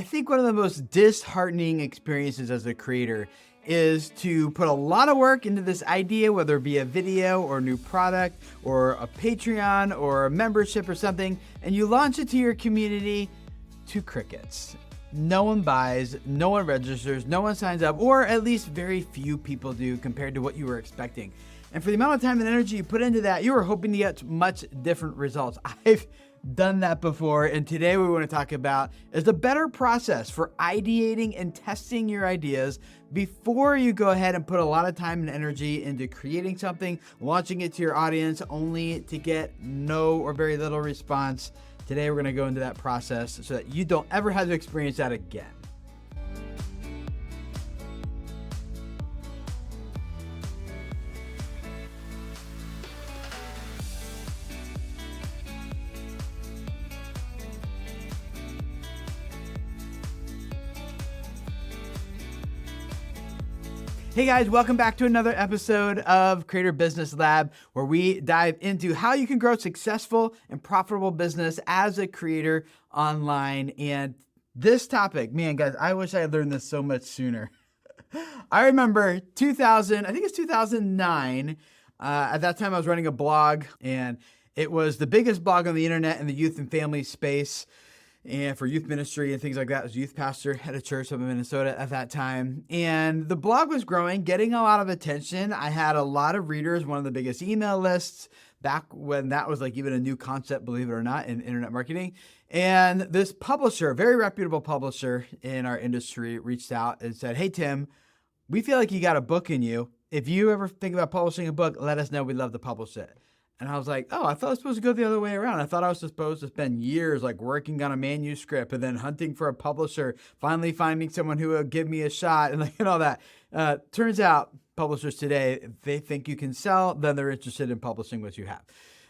I think one of the most disheartening experiences as a creator is to put a lot of work into this idea, whether it be a video or a new product or a Patreon or a membership or something, and you launch it to your community to crickets. No one buys, no one registers, no one signs up, or at least very few people do compared to what you were expecting. And for the amount of time and energy you put into that, you were hoping to get much different results. I've done that before, and today what we want to talk about is the better process for ideating and testing your ideas before you go ahead and put a lot of time and energy into creating something, launching it to your audience only to get no or very little response. Today we're going to go into that process so that you don't ever have to experience that again. Hey guys, welcome back to another episode of Creator Business Lab, where we dive into how you can grow successful and profitable business as a creator online. And this topic, man, guys, I wish I had learned this so much sooner. I remember 2009. At that time, I was running a blog, and it was the biggest blog on the internet in the youth and family space. And for youth ministry and things like that. I was a youth pastor at a church up in Minnesota at that time. And the blog was growing, getting a lot of attention. I had a lot of readers, one of the biggest email lists back when that was like even a new concept, believe it or not, in internet marketing. And this publisher, a very reputable publisher in our industry, reached out and said, "Hey, Tim, we feel like you got a book in you. If you ever think about publishing a book, let us know. We'd love to publish it." And I was like, oh, I thought I was supposed to go the other way around. I thought I was supposed to spend years like working on a manuscript and then hunting for a publisher, finally finding someone who would give me a shot and all that. Turns out publishers today, if they think you can sell, then they're interested in publishing what you have.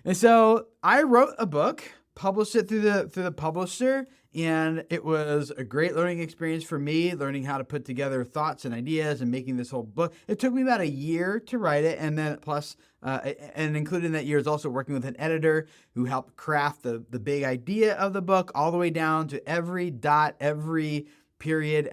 And so I wrote a book, published it through the publisher, and it was a great learning experience for me, learning how to put together thoughts and ideas and making this whole book. It took me about a year to write it, and then plus, and included in that year is also working with an editor who helped craft the big idea of the book all the way down to every dot, every period,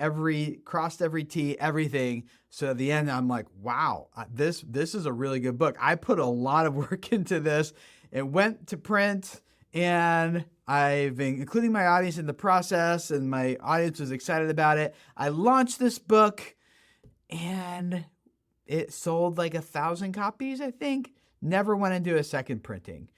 crossed every T, everything. So at the end, I'm like, wow, this is a really good book. I put a lot of work into this. It went to print, and I've been including my audience in the process, and my audience was excited about it. I launched this book, and it sold like 1,000 copies, I think. Never went into a second printing.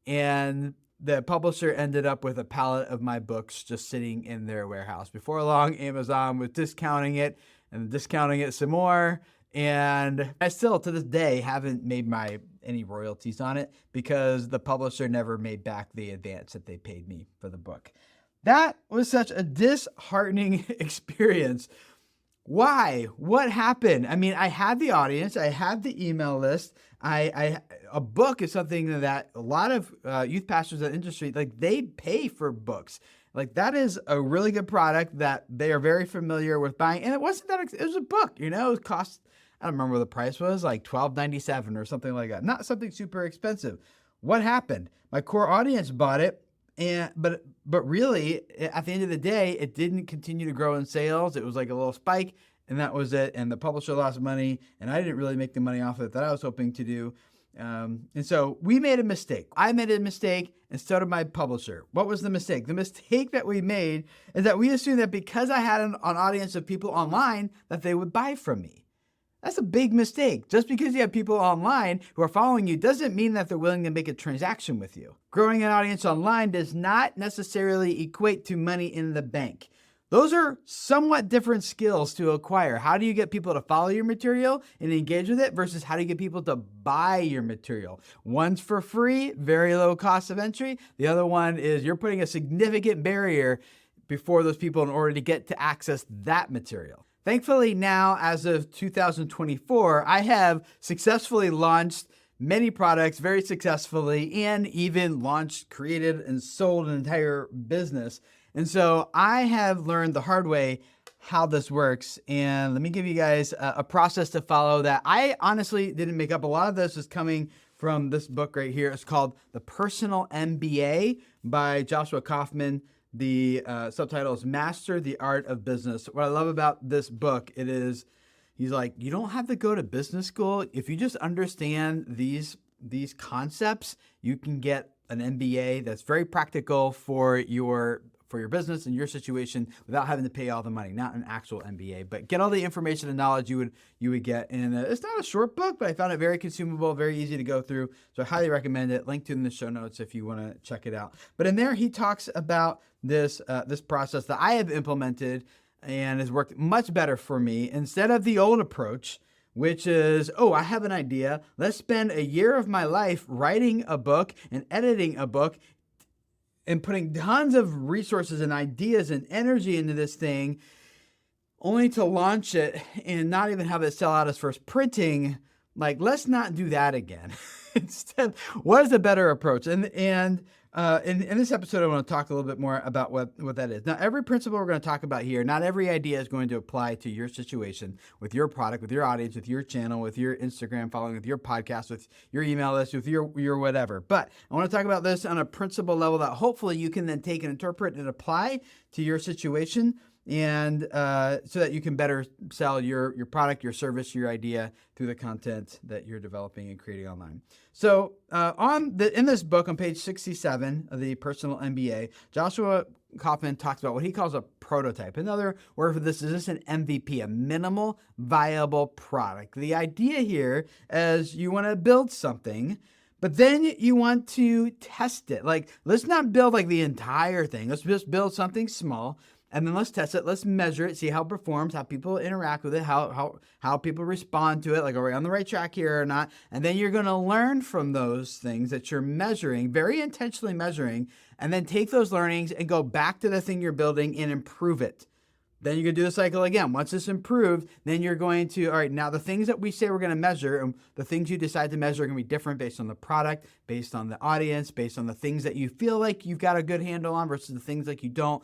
And the publisher ended up with a pallet of my books just sitting in their warehouse. Before long, Amazon was discounting it and discounting it some more. And I still, to this day, haven't made any royalties on it because the publisher never made back the advance that they paid me for the book. That was such a disheartening experience. Why? What happened? I mean, I had the audience, I had the email list. A book is something that a lot of youth pastors in the industry, like, they pay for books. Like, that is a really good product that they are very familiar with buying. And it wasn't that, it was a book, it cost, I don't remember what the price was, like $12.97 or something like that. Not something super expensive. What happened? My core audience bought it, but really, at the end of the day, it didn't continue to grow in sales. It was like a little spike, and that was it. And the publisher lost money, and I didn't really make the money off of it that I was hoping to do. And so we made a mistake. I made a mistake, and so did my publisher. What was the mistake? The mistake that we made is that we assumed that because I had an audience of people online, that they would buy from me. That's a big mistake. Just because you have people online who are following you doesn't mean that they're willing to make a transaction with you. Growing an audience online does not necessarily equate to money in the bank. Those are somewhat different skills to acquire. How do you get people to follow your material and engage with it versus how do you get people to buy your material? One's for free, very low cost of entry. The other one is you're putting a significant barrier before those people in order to get to access that material. Thankfully now, as of 2024, I have successfully launched many products very successfully and even launched, created, and sold an entire business. And so I have learned the hard way how this works. And let me give you guys a process to follow that I honestly didn't make up. A lot of this is coming from this book right here. It's called The Personal MBA by Joshua Kaufman. The subtitle is Master the Art of Business. What I love about this book, he's like, you don't have to go to business school. If you just understand these concepts, you can get an MBA that's very practical for your business and your situation without having to pay all the money. Not an actual MBA, but get all the information and knowledge you would get. And it's not a short book, but I found it very consumable, very easy to go through. So I highly recommend it. Link to it in the show notes if you want to check it out. But in there, he talks about this process that I have implemented and has worked much better for me instead of the old approach, which is, I have an idea. Let's spend a year of my life writing a book and editing a book and putting tons of resources and ideas and energy into this thing, only to launch it and not even have it sell out as first printing. Like, let's not do that again. Instead, what is a better approach? And in this episode, I want to talk a little bit more about what that is. Now, every principle we're going to talk about here, not every idea is going to apply to your situation with your product, with your audience, with your channel, with your Instagram following, with your podcast, with your email list, with your whatever. But I want to talk about this on a principle level that hopefully you can then take and interpret and apply to your situation, and so that you can better sell your product, your service, your idea through the content that you're developing and creating online. So in this book on page 67 of the Personal MBA, Joshua Kaufman talks about what he calls a prototype. Another word for this is just an MVP, a minimal viable product. The idea here is you want to build something, but then you want to test it. Like, let's not build like the entire thing. Let's just build something small. And then let's test it. Let's measure it, see how it performs, how people interact with it, how people respond to it, like, are we on the right track here or not? And then you're going to learn from those things that you're measuring, very intentionally measuring, and then take those learnings and go back to the thing you're building and improve it. Then you can do the cycle again. Once it's improved, then you're going to, all right, now the things that we say we're going to measure and the things you decide to measure are going to be different based on the product, based on the audience, based on the things that you feel like you've got a good handle on versus the things like you don't.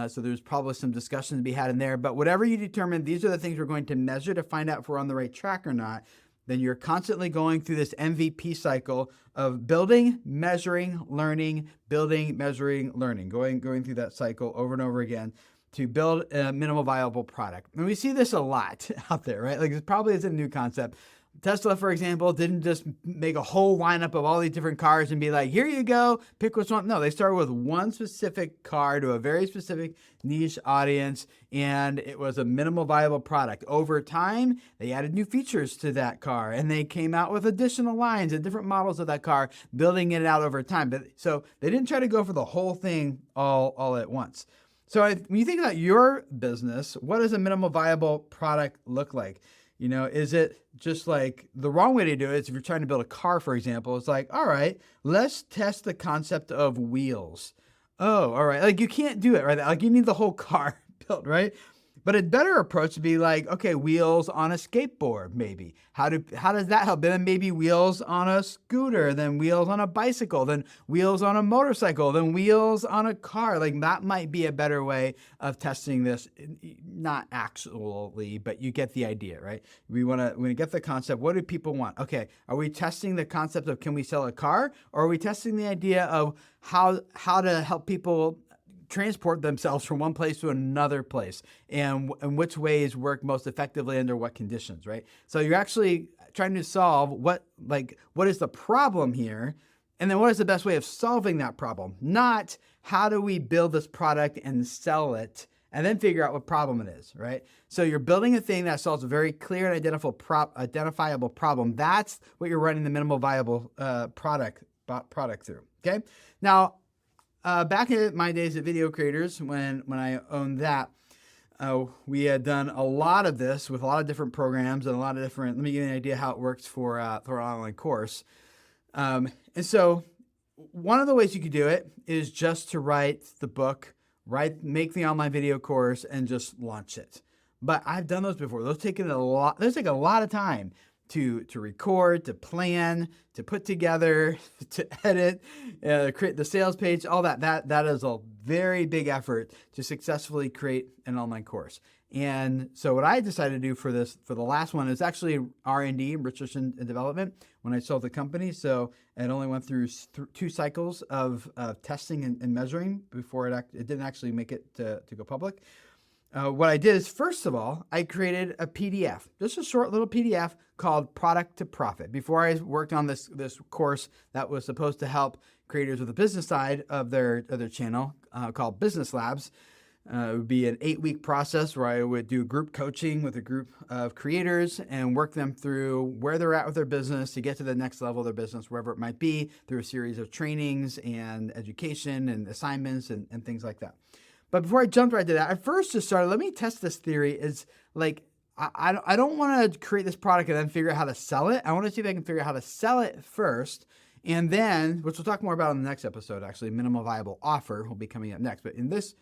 So there's probably some discussion to be had in there. But whatever you determine, these are the things we're going to measure to find out if we're on the right track or not. Then you're constantly going through this MVP cycle of building, measuring, learning, building, measuring, learning, going through that cycle over and over again to build a minimal viable product. And we see this a lot out there, right? Like, it probably isn't a new concept. Tesla, for example, didn't just make a whole lineup of all these different cars and be like, here you go, pick which one. No, they started with one specific car to a very specific niche audience, and it was a minimal viable product. Over time, they added new features to that car, and they came out with additional lines and different models of that car, building it out over time. So they didn't try to go for the whole thing all at once. So when you think about your business, what does a minimal viable product look like? You know, is it just like the wrong way to do it is if you're trying to build a car, for example, it's like, all right, let's test the concept of wheels. Oh, all right. Like, you can't do it, right? Like, you need the whole car built, right? But a better approach would be like, okay, wheels on a skateboard, maybe. How does that help? Then maybe wheels on a scooter, then wheels on a bicycle, then wheels on a motorcycle, then wheels on a car. Like, that might be a better way of testing this. Not actually, but you get the idea, right? We want to get the concept. What do people want? Okay, are we testing the concept of can we sell a car? Or are we testing the idea of how to help people transport themselves from one place to another place, and which ways work most effectively under what conditions, right? So you're actually trying to solve what is the problem here, and then what is the best way of solving that problem? Not how do we build this product and sell it and then figure out what problem it is, right? So you're building a thing that solves a very clear and identifiable problem. That's what you're running the minimal viable product through, okay? Now, back in my days at Video Creators, when I owned that, we had done a lot of this with a lot of different programs and a lot of different, let me give you an idea how it works for an online course. And so one of the ways you could do it is just to write the book, make the online video course, and just launch it. But I've done those before. Those take a lot of time. to record, to plan, to put together, to edit, create the sales page, all that. That is a very big effort to successfully create an online course. And so what I decided to do for the last one, is actually R&D, research and development, when I sold the company. So it only went through 2 cycles of testing and measuring before it didn't actually make it to go public. What I did is, first of all, I created a PDF, just a short little PDF called Product to Profit. Before I worked on this course that was supposed to help creators with the business side of their channel, called Business Labs. It would be an 8-week process where I would do group coaching with a group of creators and work them through where they're at with their business to get to the next level of their business, wherever it might be, through a series of trainings and education and assignments and things like that. But before I jumped right to that, I first just started, let me test this theory. Is like, I don't want to create this product and then figure out how to sell it. I want to see if I can figure out how to sell it first. And then, which we'll talk more about in the next episode, actually, minimal viable offer will be coming up next. But in this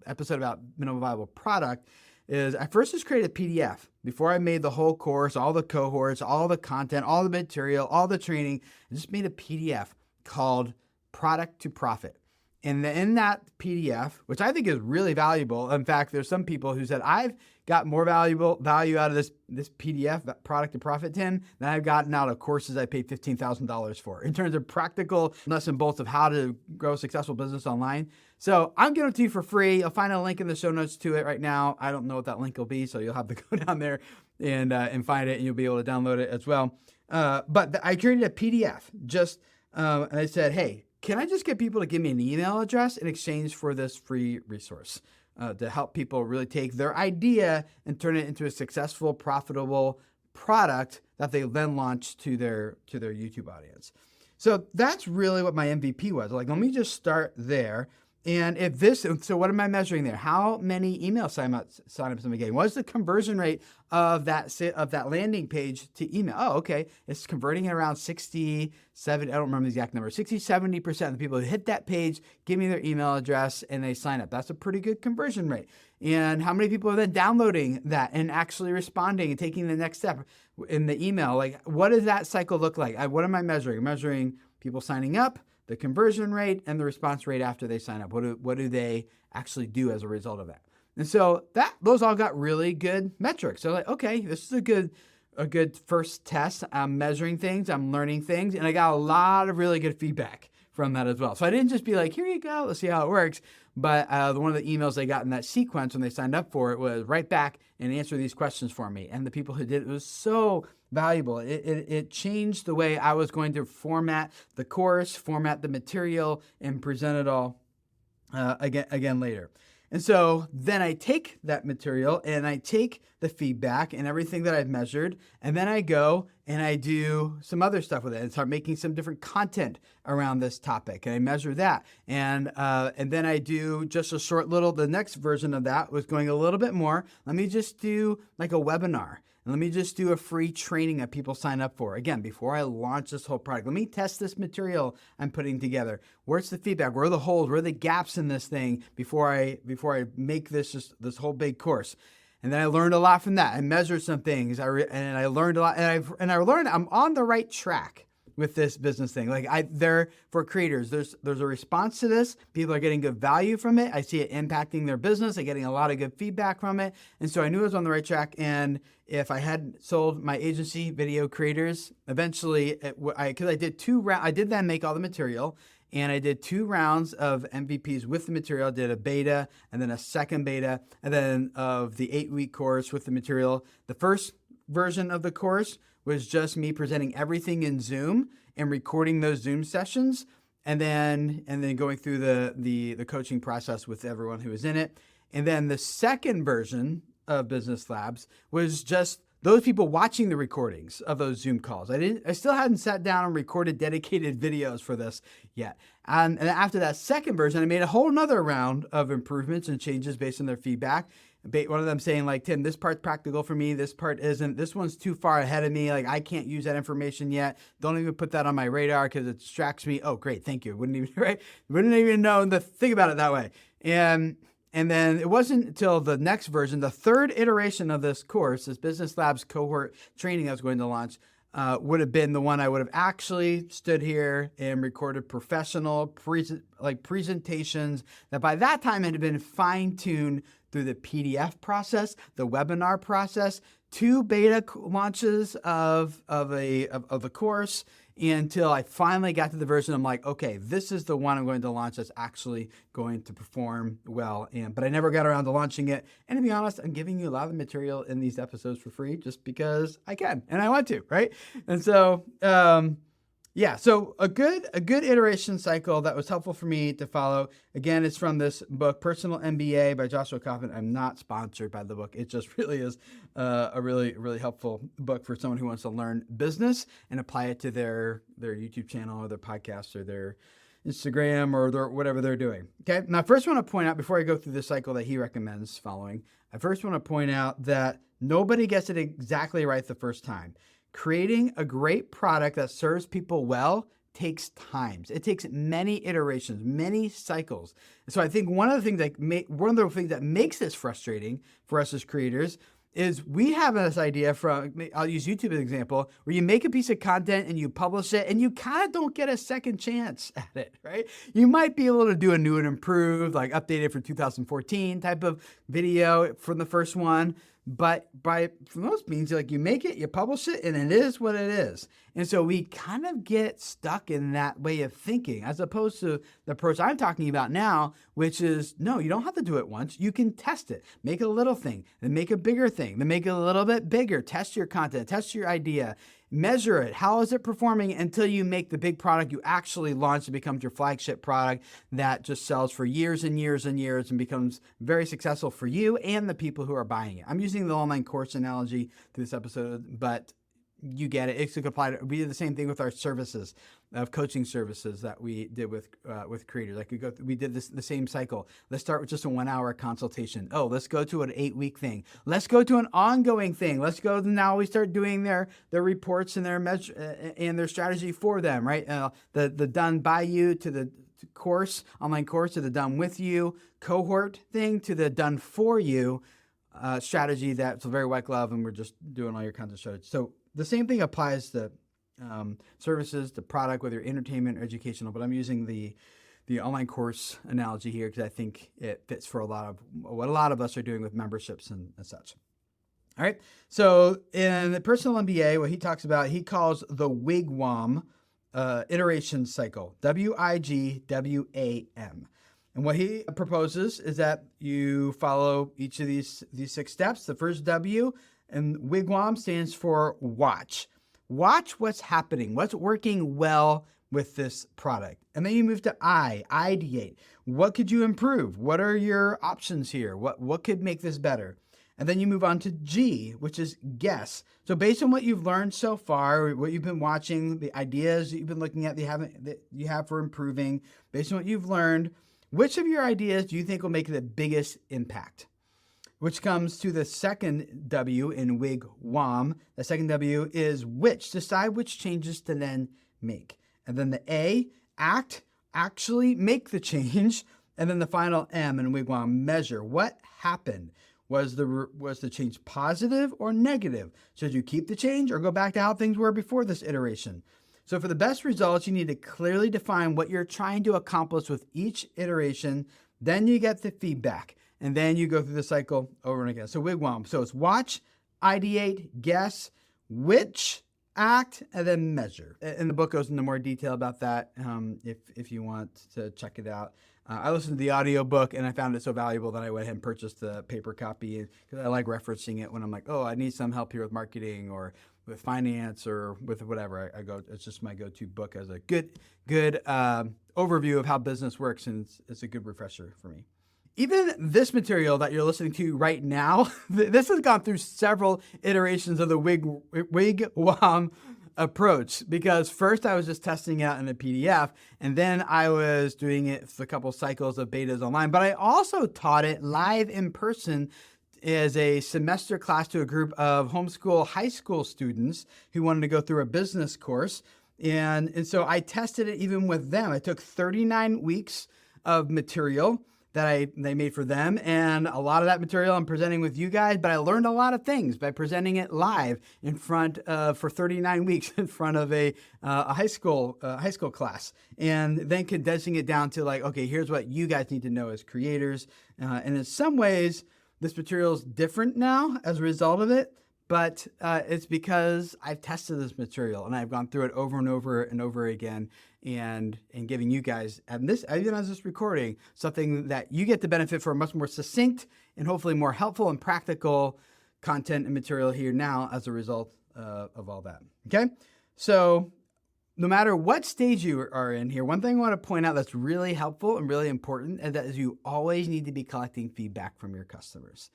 episode about minimal viable product, is I first just created a PDF before I made the whole course, all the cohorts, all the content, all the material, all the training. I just made a PDF called Product to Profit. And in that PDF, which I think is really valuable, in fact, there's some people who said, I've got more value out of this PDF, that Product to Profit, Tim, than I've gotten out of courses I paid $15,000 for in terms of practical nuts and bolts of how to grow a successful business online. So I'm giving it to you for free. You'll find a link in the show notes to it right now. I don't know what that link will be, so you'll have to go down there and find it, and you'll be able to download it as well. But I created a PDF and I said, hey, can I just get people to give me an email address in exchange for this free resource to help people really take their idea and turn it into a successful, profitable product that they then launch to their YouTube audience? So that's really what my MVP was. Like, let me just start there. And so what am I measuring there? How many email signups am I getting? What's the conversion rate of that landing page to email? Oh, okay. It's converting at around 67, I don't remember the exact number, 60-70% of the people who hit that page give me their email address and they sign up. That's a pretty good conversion rate. And how many people are then downloading that and actually responding and taking the next step in the email? Like, what does that cycle look like? What am I measuring? I'm measuring people signing up, the conversion rate, and the response rate after they sign up. What do they actually do as a result of that? And so those all got really good metrics. So like, okay, this is a good first test. I'm measuring things, I'm learning things, and I got a lot of really good feedback from that as well. So I didn't just be like, here you go, let's see how it works. But one of the emails they got in that sequence when they signed up for it was write back and answer these questions for me. And the people who did it was so valuable. It changed the way I was going to format the course, format the material, and present it all again later. And so then I take that material and I take the feedback and everything that I've measured, and then I go and I do some other stuff with it and start making some different content around this topic. And I measure that. And then I do just a short little, the next version of that was going a little bit more. Let me just do like a webinar. And let me just do a free training that people sign up for. Again, before I launch this whole product, let me test this material I'm putting together. Where's the feedback? Where are the holes? Where are the gaps in this thing before I make this whole big course? And then I learned a lot from that. I measured some things, and I learned a lot. And I learned I'm on the right track with this business thing. Like for creators, there's a response to this. People are getting good value from it. I see it impacting their business. I'm getting a lot of good feedback from it. And so I knew I was on the right track. And if I had sold my agency, Video Creators, eventually, because I did 2 rounds, I did then make all the material. And I did 2 rounds of MVPs with the material. I did a beta and then a second beta, and then of the 8-week course with the material. The first version of the course was just me presenting everything in Zoom and recording those Zoom sessions, and then going through the coaching process with everyone who was in it. And then the second version of Business Labs was just those people watching the recordings of those Zoom calls. I still hadn't sat down and recorded dedicated videos for this yet. And after that second version, I made a whole nother round of improvements and changes based on their feedback. One of them saying like, Tim, this part's practical for me. This part isn't. This one's too far ahead of me. Like, I can't use that information yet. Don't even put that on my radar because it distracts me. Oh, great. Thank you. Wouldn't even know to think about it that way. And And then it wasn't until the next version, the third iteration of this course, this Business Labs cohort training I was going to launch, would have been the one I would have actually stood here and recorded professional presentations that by that time had been fine-tuned through the PDF process, the webinar process, 2 beta launches of the course, until I finally got to the version I'm like, okay, this is the one I'm going to launch that's actually going to perform well. But I never got around to launching it. And to be honest, I'm giving you a lot of material in these episodes for free just because I can and I want to, right? And so, so a good iteration cycle that was helpful for me to follow. Again, it's from this book, Personal MBA by Joshua Kaufman. I'm not sponsored by the book. It just really is a really, really helpful book for someone who wants to learn business and apply it to their YouTube channel or their podcast or their Instagram or whatever they're doing. Okay. Now, I first want to point out, before I go through the cycle that he recommends following, I first want to point out that nobody gets it exactly right the first time. Creating a great product that serves people well takes time. It takes many iterations, many cycles. And so I think one of the things that makes this frustrating for us as creators is we have this idea I'll use YouTube as an example, where you make a piece of content and you publish it and you kind of don't get a second chance at it, right? You might be able to do a new and improved, like updated for 2014 type of video from the first one. But for most means, like, you make it, you publish it, and it is what it is. And so we kind of get stuck in that way of thinking, as opposed to the approach I'm talking about now, which is, no, you don't have to do it once. You can test it. Make a little thing, then make a bigger thing, then make it a little bit bigger. Test your content, test your idea, measure it. How is it performing until you make the big product you actually launch and becomes your flagship product that just sells for years and years and years and becomes very successful for you and the people who are buying it. I'm using the online course analogy to this episode, but you get it. It could apply to, we did the same thing with our services, of coaching services that we did with creators. We did the same cycle. Let's start with just a 1-hour consultation. Oh, let's go to an 8-week thing. Let's go to an ongoing thing. Let's go to, now we start doing their reports and their measure and their strategy for them, right? The done by you to the course, online course, to the done with you cohort thing, to the done for you strategy that's a very white glove, and we're just doing all your content strategy. So the same thing applies to services, to product, whether entertainment or educational, but I'm using the online course analogy here because I think it fits for what a lot of us are doing with memberships and such. All right. So in the Personal MBA, what he talks about, he calls the Wigwam iteration cycle, WIGWAM. And what he proposes is that you follow each of these 6 steps. The first W in Wigwam stands for watch. Watch what's happening, what's working well with this product. And then you move to ideate. What could you improve? What are your options here? What could make this better? And then you move on to G, which is guess. So based on what you've learned so far, what you've been watching, the ideas that you've been looking at that you have for improving, based on what you've learned, which of your ideas do you think will make the biggest impact? Which comes to the second W in Wigwam. The second W is which. Decide which changes to then make. And then the A, act, actually make the change. And then the final M in Wigwam, measure. What happened? Was the change positive or negative? Should you keep the change or go back to how things were before this iteration? So for the best results, you need to clearly define what you're trying to accomplish with each iteration. Then you get the feedback. And then you go through the cycle over and again. So Wigwam. So it's watch, ideate, guess, which, act, and then measure. And the book goes into more detail about that if you want to check it out. I listened to the audio book and I found it so valuable that I went ahead and purchased the paper copy because I like referencing it when I'm like, oh, I need some help here with marketing or with finance or with whatever. It's just my go-to book as a good overview of how business works, and it's a good refresher for me. Even this material that you're listening to right now, this has gone through several iterations of the Wigwam approach, because first I was just testing it out in a PDF, and then I was doing it for a couple cycles of betas online. But I also taught it live in person as a semester class to a group of homeschool high school students who wanted to go through a business course. And so I tested it even with them. I took 39 weeks of material they made for them. And a lot of that material I'm presenting with you guys, but I learned a lot of things by presenting it live in front for 39 weeks in front of a high school class, and then condensing it down to like, okay, here's what you guys need to know as creators. And in some ways, this material is different now as a result of it. But it's because I've tested this material and I've gone through it over and over and over again, and giving you guys, and this, even as this recording, something that you get to benefit from, much more succinct and hopefully more helpful and practical content and material here now as a result of all that. Okay, so no matter what stage you are in here, one thing I want to point out that's really helpful and really important, and that is you always need to be collecting feedback from your customers.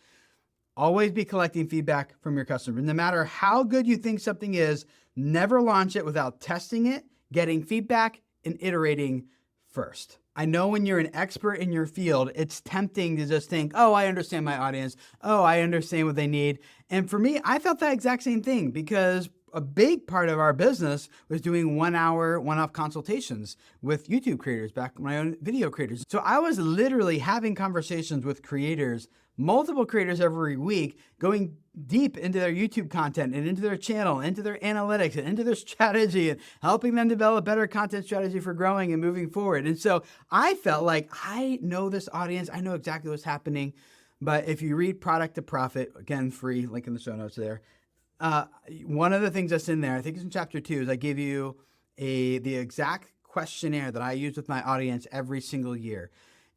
Always be collecting feedback from your customers. No matter how good you think something is, never launch it without testing it, getting feedback, and iterating first. I know when you're an expert in your field, it's tempting to just think, oh, I understand my audience. Oh, I understand what they need. And for me, I felt that exact same thing, because a big part of our business was doing 1 hour, one-off consultations with YouTube creators, back my own video creators. So I was literally having conversations with creators, multiple creators every week, going deep into their YouTube content and into their channel, into their analytics and into their strategy, and helping them develop better content strategy for growing and moving forward. And so I felt like I know this audience, I know exactly what's happening. But if you read Product to Profit, again, free, link in the show notes there, one of the things that's in there, I think it's in chapter 2, is I give you the exact questionnaire that I use with my audience every single year.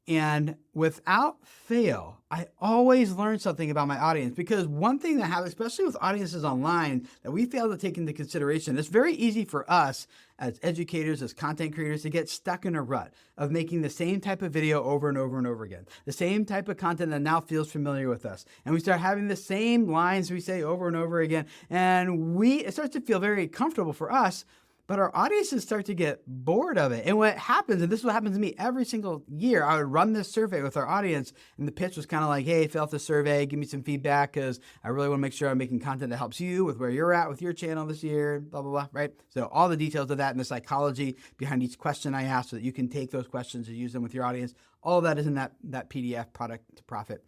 And without fail, I always learn something about my audience, because one thing that happens, especially with audiences online, that we fail to take into consideration, it's very easy for us as educators, as content creators, to get stuck in a rut of making the same type of video over and over and over again, the same type of content that now feels familiar with us. And we start having the same lines we say over and over again. And it starts to feel very comfortable for us, but our audiences start to get bored of it. And what happens, and this is what happens to me every single year, I would run this survey with our audience, and the pitch was kind of like, hey, fill out the survey, give me some feedback, because I really want to make sure I'm making content that helps you with where you're at with your channel this year, blah, blah, blah, right? So all the details of that and the psychology behind each question I ask, so that you can take those questions and use them with your audience. All of that is in that PDF, Product to Profit.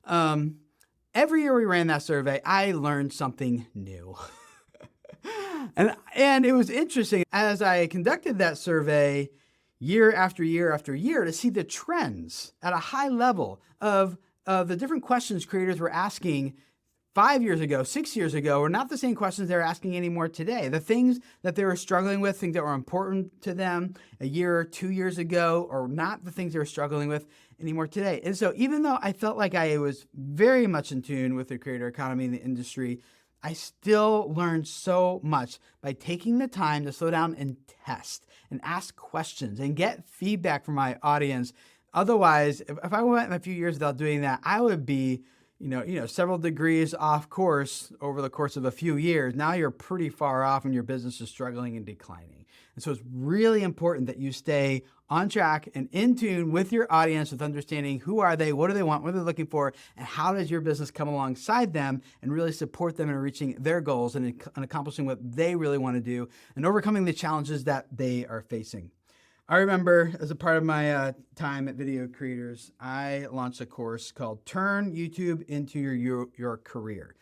Every year we ran that survey, I learned something new. And it was interesting as I conducted that survey year after year after year to see the trends at a high level of the different questions creators were asking 5 years ago, 6 years ago, are not the same questions they're asking anymore today. The things that they were struggling with, things that were important to them a year or 2 years ago, are not the things they were struggling with anymore today. And so even though I felt like I was very much in tune with the creator economy and the industry, I still learned so much by taking the time to slow down and test and ask questions and get feedback from my audience. Otherwise, if I went a few years without doing that, I would be, several degrees off course over the course of a few years. Now you're pretty far off and your business is struggling and declining. And so it's really important that you stay on track and in tune with your audience, with understanding who are they, what do they want, what are they looking for, and how does your business come alongside them and really support them in reaching their goals and accomplishing what they really want to do and overcoming the challenges that they are facing. I remember as a part of my time at Video Creators, I launched a course called Turn YouTube into Your Career.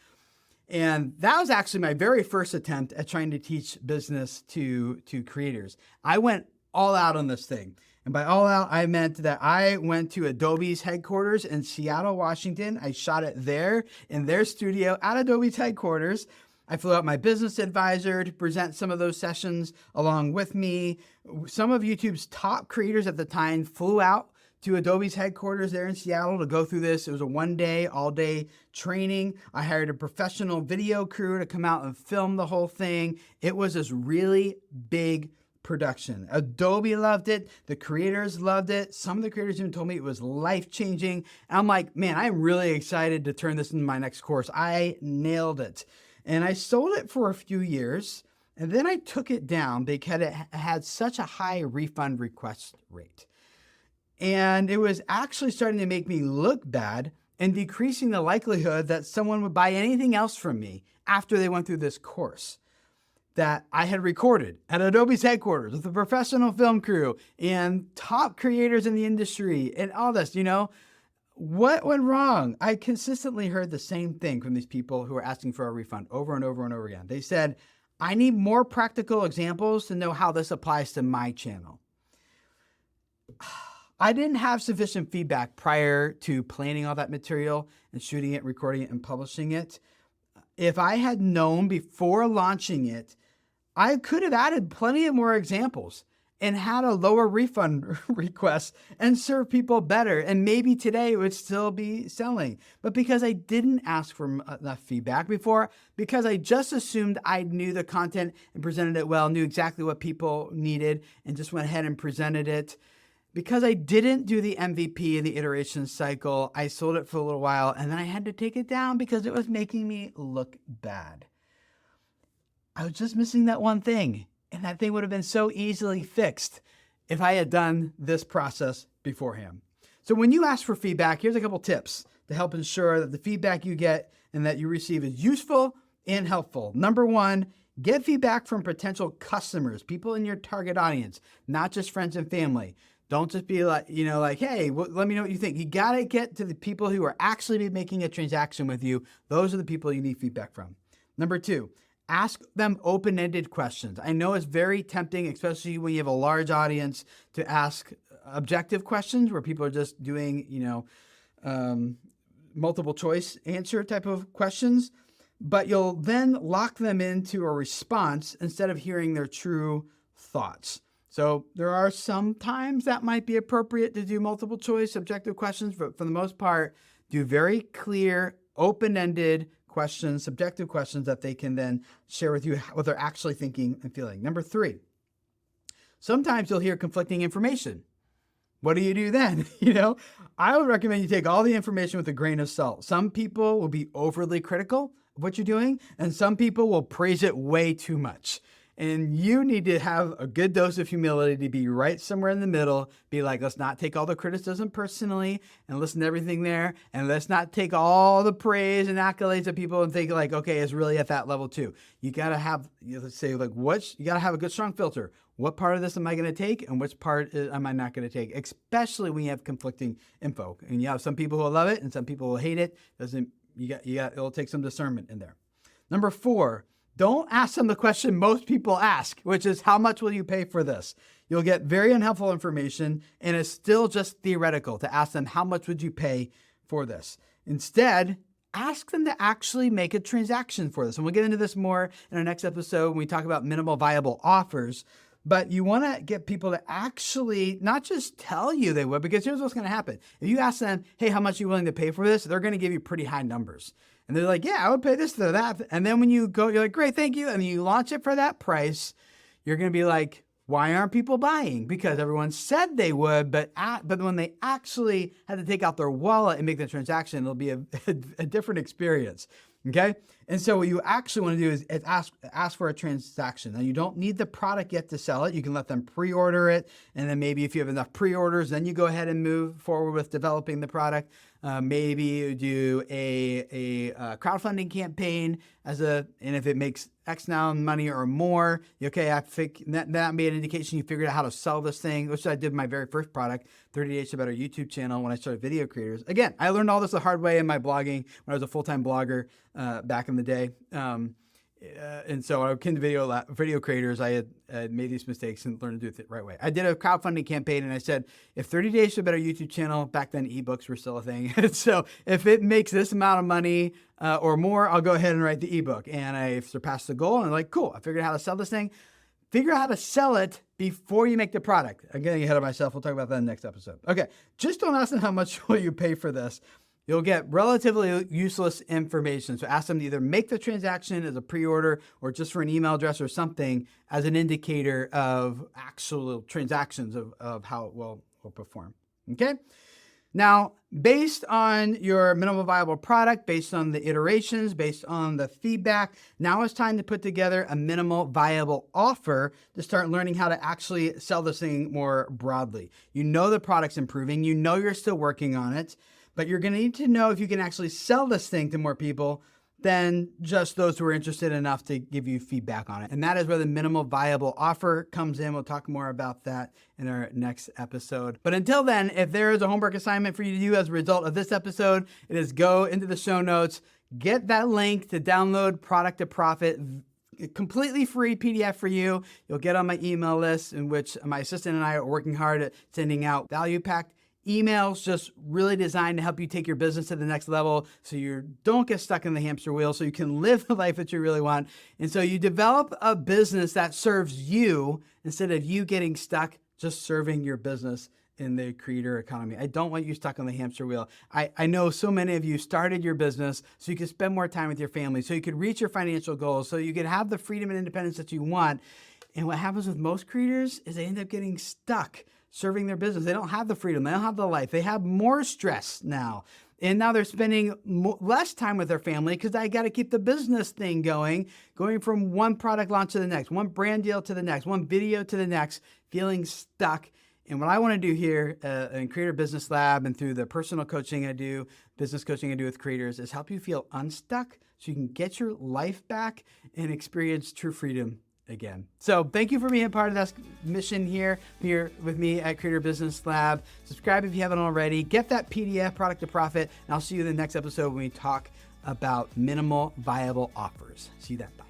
And that was actually my very first attempt at trying to teach business to creators. I went all out on this thing. And by all out, I meant that I went to Adobe's headquarters in Seattle, Washington. I shot it there in their studio at Adobe's headquarters. I flew out my business advisor to present some of those sessions along with me. Some of YouTube's top creators at the time flew out to Adobe's headquarters there in Seattle to go through this. It was a one-day, all-day training. I hired a professional video crew to come out and film the whole thing. It was this really big production. Adobe loved it. The creators loved it. Some of the creators even told me it was life-changing. And I'm like, man, I'm really excited to turn this into my next course. I nailed it. And I sold it for a few years, and then I took it down because it had such a high refund request rate. And it was actually starting to make me look bad and decreasing the likelihood that someone would buy anything else from me after they went through this course. that I had recorded at Adobe's headquarters with a professional film crew and top creators in the industry and all this, what went wrong? I consistently heard the same thing from these people who were asking for a refund over and over and over again. They said, I need more practical examples to know how this applies to my channel. I didn't have sufficient feedback prior to planning all that material and shooting it, recording it, and publishing it. If I had known before launching it, I could have added plenty of more examples and had a lower refund request and serve people better. And maybe today it would still be selling. But because I didn't ask for enough feedback before, because I just assumed I knew the content and presented it well, knew exactly what people needed, and just went ahead and presented it, because I didn't do the MVP in the iteration cycle, I sold it for a little while and then I had to take it down because it was making me look bad. I was just missing that one thing, and that thing would have been so easily fixed if I had done this process beforehand. So when you ask for feedback, here's a couple tips to help ensure that the feedback you get and that you receive is useful and helpful. Number one, get feedback from potential customers, people in your target audience, not just friends and family. Don't just be like, hey, let me know what you think. You got to get to the people who are actually making a transaction with you. Those are the people you need feedback from. Number two, ask them open-ended questions. I know it's very tempting, especially when you have a large audience, to ask objective questions where people are just doing, multiple choice answer type of questions, but you'll then lock them into a response instead of hearing their true thoughts. So there are some times that might be appropriate to do multiple choice objective questions, but for the most part, do very clear, open-ended questions, subjective questions that they can then share with you what they're actually thinking and feeling. Number three, sometimes you'll hear conflicting information. What do you do then? I would recommend you take all the information with a grain of salt. Some people will be overly critical of what you're doing, and some people will praise it way too much. And you need to have a good dose of humility to be right somewhere in the middle. Be like, let's not take all the criticism personally and listen to everything there. And let's not take all the praise and accolades of people and think like, okay, it's really at that level too. You got to have, let's say like, you got to have a good strong filter. What part of this am I going to take and which part am I not going to take? Especially when you have conflicting info. And you have some people who will love it and some people will hate it. It'll take some discernment in there. Number four, don't ask them the question most people ask, which is, how much will you pay for this? You'll get very unhelpful information, and it's still just theoretical to ask them, how much would you pay for this? Instead, ask them to actually make a transaction for this. And we'll get into this more in our next episode when we talk about minimal viable offers. But you want to get people to actually not just tell you they would, because here's what's going to happen. If you ask them, hey, how much are you willing to pay for this? They're going to give you pretty high numbers. And they're like, yeah, I would pay this or that. And then when you go, you're like, great, thank you. And you launch it for that price. You're going to be like, why aren't people buying? Because everyone said they would, but when they actually had to take out their wallet and make the transaction, it'll be a different experience. Okay. And so what you actually want to do is ask for a transaction. Now you don't need the product yet to sell it. You can let them pre-order it. And then maybe if you have enough pre-orders, then you go ahead and move forward with developing the product. Maybe you do a crowdfunding campaign and if it makes X amount of money or more, I think that made an indication you figured out how to sell this thing, which I did my very first product, 30 Days to Better YouTube channel, when I started Video Creators. Again, I learned all this the hard way in my blogging when I was a full-time blogger back in the day. And so I came to Video Creators, I had made these mistakes and learned to do it the right way. I did a crowdfunding campaign and I said, if 30 Days to a Better YouTube channel, back then ebooks were still a thing. So if it makes this amount of money or more, I'll go ahead and write the ebook. And I surpassed the goal and I'm like, cool, I figured out how to sell this thing. Figure out how to sell it before you make the product. I'm getting ahead of myself. We'll talk about that in the next episode. Okay, just don't ask them how much will you pay for this. You'll get relatively useless information. So ask them to either make the transaction as a pre-order or just for an email address or something as an indicator of actual transactions of how it will perform. Okay? Now, based on your minimum viable product, based on the iterations, based on the feedback, now it's time to put together a minimal viable offer to start learning how to actually sell this thing more broadly. You know the product's improving. You know you're still working on it. But you're going to need to know if you can actually sell this thing to more people than just those who are interested enough to give you feedback on it. And that is where the minimal viable offer comes in. We'll talk more about that in our next episode. But until then, if there is a homework assignment for you to do as a result of this episode, it is go into the show notes, get that link to download Product to Profit, completely free PDF for you. You'll get on my email list, in which my assistant and I are working hard at sending out value-packed emails, just really designed to help you take your business to the next level so you don't get stuck in the hamster wheel, so you can live the life that you really want. And so you develop a business that serves you instead of you getting stuck just serving your business in the creator economy. I don't want you stuck on the hamster wheel. I know so many of you started your business so you could spend more time with your family, so you could reach your financial goals, so you could have the freedom and independence that you want. And what happens with most creators is they end up getting stuck serving their business. They don't have the freedom. They don't have the life. They have more stress now. And now they're spending less time with their family because I got to keep the business thing going from one product launch to the next, one brand deal to the next, one video to the next, feeling stuck. And what I want to do here in Creator Business Lab and through the personal coaching I do, business coaching I do with creators, is help you feel unstuck so you can get your life back and experience true freedom again. So thank you for being a part of this mission here with me at Creator Business Lab. Subscribe if you haven't already. Get that PDF, Product to Profit, and I'll see you in the next episode when we talk about minimal viable offers. See you then. Bye.